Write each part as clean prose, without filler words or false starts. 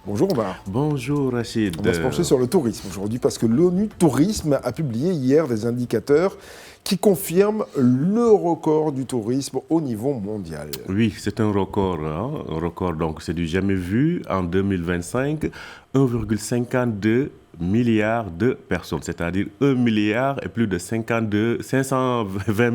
Bonjour Omar. Bonjour Rachid. On va se pencher sur le tourisme aujourd'hui parce que l'ONU Tourisme a publié hier des indicateurs qui confirment le record du tourisme au niveau mondial. Oui, c'est un record, un record, donc c'est du jamais vu. En 2025, 1,52 milliard de personnes, c'est-à-dire 1 milliard et plus de 20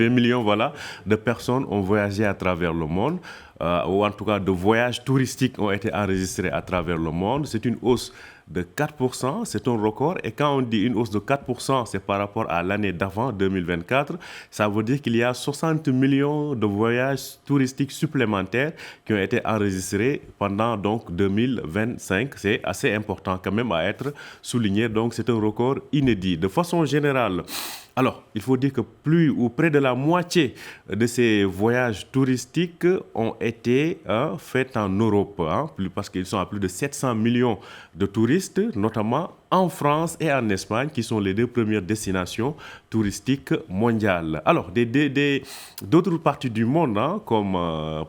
millions voilà, de personnes ont voyagé à travers le monde, ou en tout cas de voyages touristiques ont été enregistrés à travers le monde. C'est une hausse de 4%, c'est un record. Et quand on dit une hausse de 4%, c'est par rapport à l'année d'avant, 2024. Ça veut dire qu'il y a 60 millions de voyages touristiques supplémentaires qui ont été enregistrés pendant donc 2025. C'est assez important quand même à être souligné. Donc c'est un record inédit. De façon générale, alors, il faut dire que plus ou près de la moitié de ces voyages touristiques ont été faits en Europe, parce qu'ils sont à plus de 700 millions de touristes, notamment en France et en Espagne, qui sont les deux premières destinations touristiques mondiales. Alors, d'autres parties du monde, comme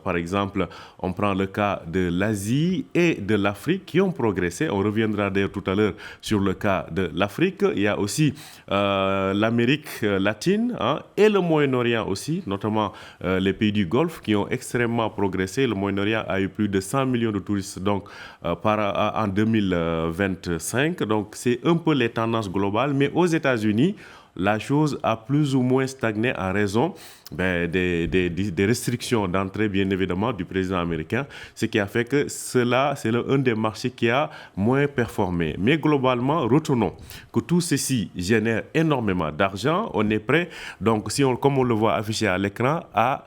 par exemple, on prend le cas de l'Asie et de l'Afrique, qui ont progressé. On reviendra d'ailleurs tout à l'heure sur le cas de l'Afrique. Il y a aussi l'Amérique latine et le Moyen-Orient aussi, notamment les pays du Golfe qui ont extrêmement progressé. Le Moyen-Orient a eu plus de 100 millions de touristes donc, en 2025. Donc, c'est un peu les tendances globales, mais aux États-Unis, la chose a plus ou moins stagné en raison des restrictions d'entrée, bien évidemment, du président américain, ce qui a fait que cela, c'est un des marchés qui a moins performé. Mais globalement, retenons que tout ceci génère énormément d'argent. On est prêt, donc, comme on le voit affiché à l'écran, à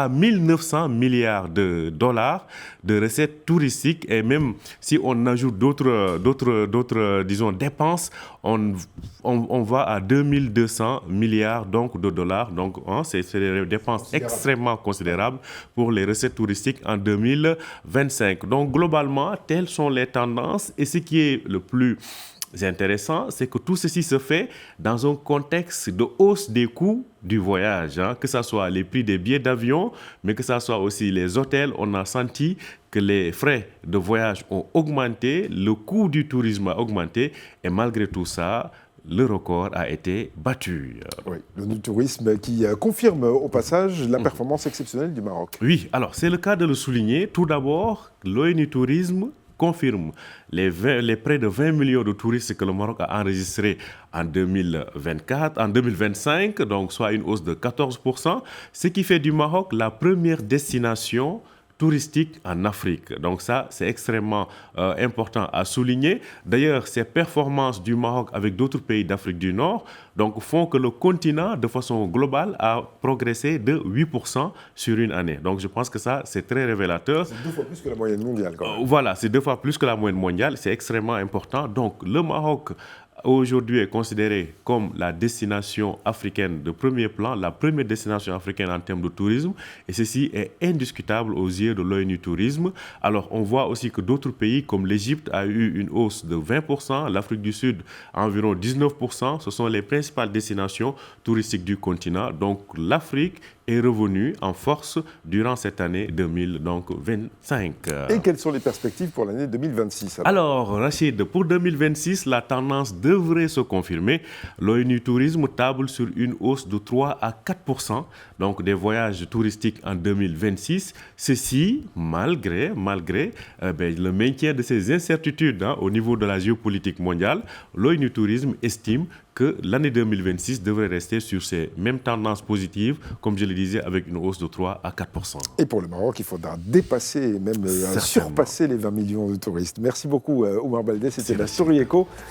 1900 milliards de dollars de recettes touristiques, et même si on ajoute d'autres disons, dépenses, on va à 2200 milliards donc, de dollars. Donc, c'est des dépenses extrêmement considérables pour les recettes touristiques en 2025. Donc, globalement, telles sont les tendances, et ce qui est le plus intéressant, c'est que tout ceci se fait dans un contexte de hausse des coûts du voyage, que ce soit les prix des billets d'avion, mais que ce soit aussi les hôtels. On a senti que les frais de voyage ont augmenté, le coût du tourisme a augmenté, et malgré tout ça, le record a été battu. Oui, l'ONU Tourisme qui confirme au passage la performance exceptionnelle du Maroc. Oui, alors c'est le cas de le souligner. Tout d'abord, l'ONU Tourisme confirme les près de 20 millions de touristes que le Maroc a enregistrés en 2025, donc soit une hausse de 14%, ce qui fait du Maroc la première destination touristique en Afrique. Donc ça, c'est extrêmement important à souligner. D'ailleurs, ces performances du Maroc avec d'autres pays d'Afrique du Nord font que le continent, de façon globale, a progressé de 8% sur une année. Donc je pense que ça, c'est très révélateur. C'est 2 fois plus que la moyenne mondiale, quand même. Voilà, c'est 2 fois plus que la moyenne mondiale. C'est extrêmement important. Donc le Maroc aujourd'hui est considéré comme la destination africaine de premier plan, la première destination africaine en termes de tourisme, et ceci est indiscutable aux yeux de l'ONU Tourisme. Alors on voit aussi que d'autres pays comme l'Égypte a eu une hausse de 20%, l'Afrique du Sud environ 19%, ce sont les principales destinations touristiques du continent. Donc l'Afrique est revenue en force durant cette année 2025. Et quelles sont les perspectives pour l'année 2026 Alors, Rachid, pour 2026, la tendance devrait se confirmer. L'ONU Tourisme table sur une hausse de 3 à 4% donc des voyages touristiques en 2026. Ceci, malgré le maintien de ces incertitudes au niveau de la géopolitique mondiale, l'ONU Tourisme estime que l'année 2026 devrait rester sur ces mêmes tendances positives, comme je le disais, avec une hausse de 3 à 4%. Et pour le Maroc, il faudra dépasser, même surpasser les 20 millions de touristes. Merci beaucoup, Omar Baldé. C'était la Story Echo.